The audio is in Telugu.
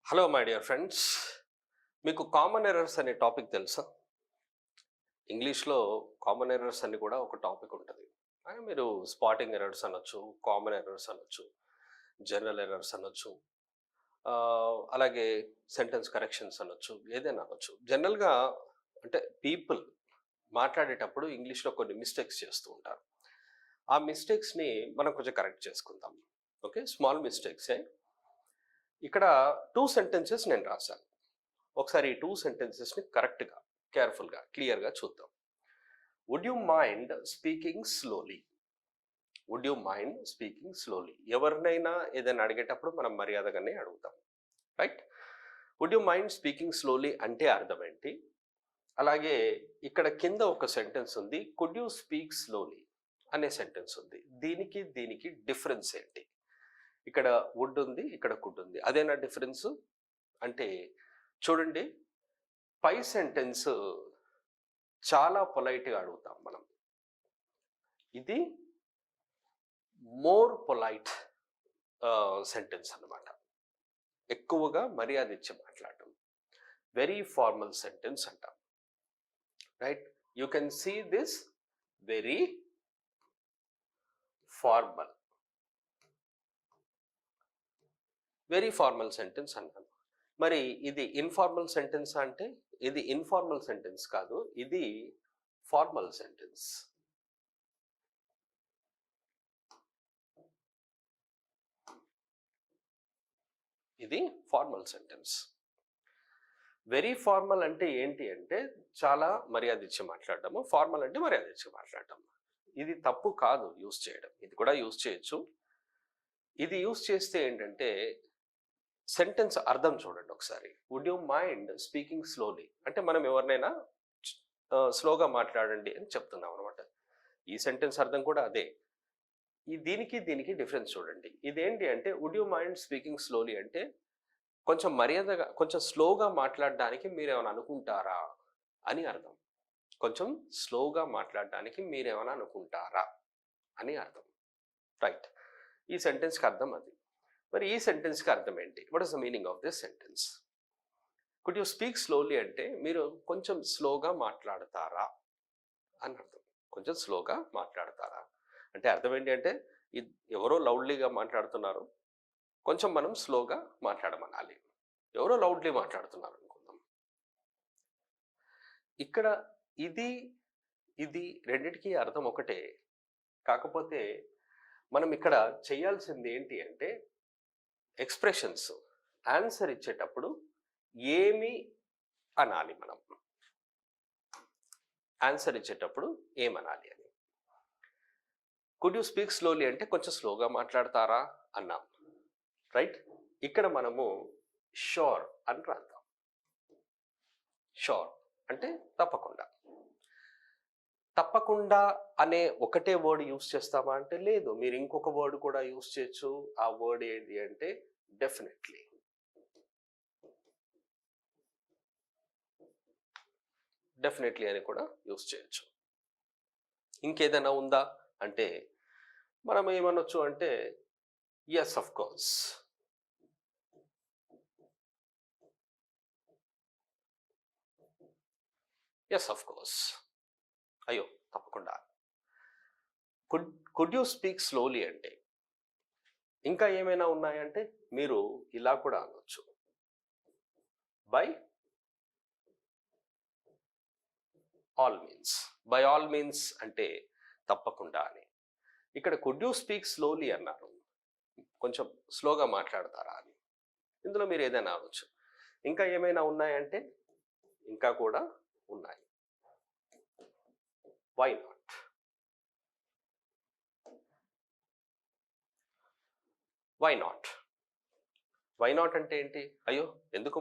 Hello my dear friends. మీకు కామన్ ఎర్రర్స్ అనే టాపిక్ తెలుసా? ఇంగ్లీష్‌లో కామన్ ఎర్రర్స్ అని కూడా ఒక టాపిక్ ఉంటది. మీరు స్పాటింగ్ ఎర్రర్స్ అనొచ్చు, కామన్ ఎర్రర్స్ అనొచ్చు, జనరల్ ఎర్రర్స్ అనొచ్చు. అలాగే సెంటెన్స్ కరెక్షన్స్ అనొచ్చు, ఏదైనా అనొచ్చు. జనరల్‌గా అంటే పీపుల్ మాట్లాడేటప్పుడు ఇంగ్లీష్‌లో కొన్ని మిస్టేక్స్ చేస్తూ ఉంటారు. ఆ మిస్టేక్స్‌ని మనం కొంచెం కరెక్ట్ చేసుకుందాం. ఓకే. స్మాల్ మిస్టేక్సే. ఇక్కడ 2 సెంటెన్సెస్ నేను రాశాను. ఒకసారి ఈ 2 సెంటెన్సెస్‌ని కరెక్ట్‌గా, కేర్‌ఫుల్‌గా, క్లియర్‌గా చూద్దాం. Would you mind speaking slowly? Would you mind speaking slowly? ఎవరినైనా ఏదైనా అడిగేటప్పుడు మనం మర్యాదగానే అడుగుతాం. Right? Would you mind speaking slowly అంటే అర్థం ఏంటి? అలాగే ఇక్కడ కింద ఒక సెంటెన్స్ ఉంది. కుడ్ యూ స్పీక్ స్లోలీ అనే సెంటెన్స్ ఉంది. దీనికి డిఫరెన్స్ ఏంటి? ఇక్కడ వుడ్ ఉంది, ఇక్కడ కుడ్ ఉంది. అదేనా డిఫరెన్స్? అంటే చూడండి, పై సెంటెన్స్ చాలా పొలైట్‌గా అడుగుతాం మనం. ఇది మోర్ పొలైట్ సెంటెన్స్ అన్నమాట. ఎక్కువగా మర్యాద ఇచ్చి మాట్లాడటం. వెరీ ఫార్మల్ సెంటెన్స్ అంటాం. Right? You can see this very formal. Very formal sentence అన్నాను. మరి ఇది ఇన్ఫార్మల్ సెంటెన్స్ అంటే ఇది ఇన్ఫార్మల్ సెంటెన్స్ కాదు, ఇది ఫార్మల్ సెంటెన్స్. ఇది ఫార్మల్ సెంటెన్స్. వెరీ ఫార్మల్ అంటే ఏంటి అంటే చాలా మర్యాద ఇచ్చి మాట్లాడటము. ఫార్మల్ అంటే మర్యాద ఇచ్చి మాట్లాడటం. ఇది తప్పు కాదు యూస్ చేయడం. ఇది కూడా యూస్ చేయొచ్చు. ఇది యూస్ చేస్తే ఏంటంటే సెంటెన్స్ అర్థం చూడండి ఒకసారి. Would you mind speaking slowly అంటే మనం ఎవరినైనా స్లోగా మాట్లాడండి అని చెప్తున్నాం అనమాట. ఈ సెంటెన్స్ అర్థం కూడా అదే. దీనికి డిఫరెన్స్ చూడండి. ఇదేంటి అంటే would you mind speaking slowly అంటే కొంచెం మర్యాదగా, కొంచెం స్లోగా మాట్లాడడానికి మీరేమైనా అనుకుంటారా అని అర్థం. కొంచెం స్లోగా మాట్లాడడానికి మీరేమైనా అనుకుంటారా అని అర్థం. రైట్? ఈ సెంటెన్స్కి అర్థం అది. మరి ఈ సెంటెన్స్కి అర్థం ఏంటి? What is the meaning of this sentence? Could you speak slowly అంటే మీరు కొంచెం స్లోగా మాట్లాడతారా అని అర్థం. కొంచెం స్లోగా మాట్లాడతారా అంటే అర్థం ఏంటి అంటే ఎవరో లౌడ్లీగా మాట్లాడుతున్నారు, కొంచెం మనం స్లోగా మాట్లాడమనాలి. ఎవరో లౌడ్లీ మాట్లాడుతున్నారు అనుకుందాం. ఇక్కడ ఇది ఇది రెండిటికి అర్థం ఒకటే. కాకపోతే మనం ఇక్కడ చేయాల్సింది ఏంటి అంటే ఎక్స్ప్రెషన్స్ ఆన్సర్ ఇచ్చేటప్పుడు ఏమి అనాలి మనం. ఆన్సర్ ఇచ్చేటప్పుడు ఏమనాలి అని. కుడ్ యూ స్పీక్ స్లోలీ అంటే కొంచెం స్లోగా మాట్లాడతారా అన్నాం. రైట్? ఇక్కడ మనము షూర్ అని రాద్దాం. షూర్ అంటే తప్పకుండా. తప్పకుండా అనే ఒకటే వర్డ్ యూస్ చేస్తామా అంటే లేదు, మీరు ఇంకొక వర్డ్ కూడా యూస్ చేయొచ్చు. ఆ వర్డ్ ఏంటి అంటే డెఫినెట్లీ. డెఫినెట్లీ అని కూడా యూస్ చేయొచ్చు. ఇంకేదైనా ఉందా అంటే మనం ఏమనొచ్చు అంటే yes of course. Yes of course. అయ్యో తప్పకుండా. కుడ్ యూ స్పీక్ స్లోలీ అంటే ఇంకా ఏమైనా ఉన్నాయంటే మీరు ఇలా కూడా అనొచ్చు. By all means. By all means అంటే తప్పకుండా అని. ఇక్కడ కుడ్ యూ స్పీక్ స్లోలీ అన్నారు, కొంచెం స్లోగా మాట్లాడతారా అని. ఇందులో మీరు ఏదైనా అనొచ్చు. ఇంకా ఏమైనా ఉన్నాయంటే ఇంకా కూడా ఉన్నాయి. Why not? Why not? Why not అంటే ఏంటి? అయ్యో ఎందుకు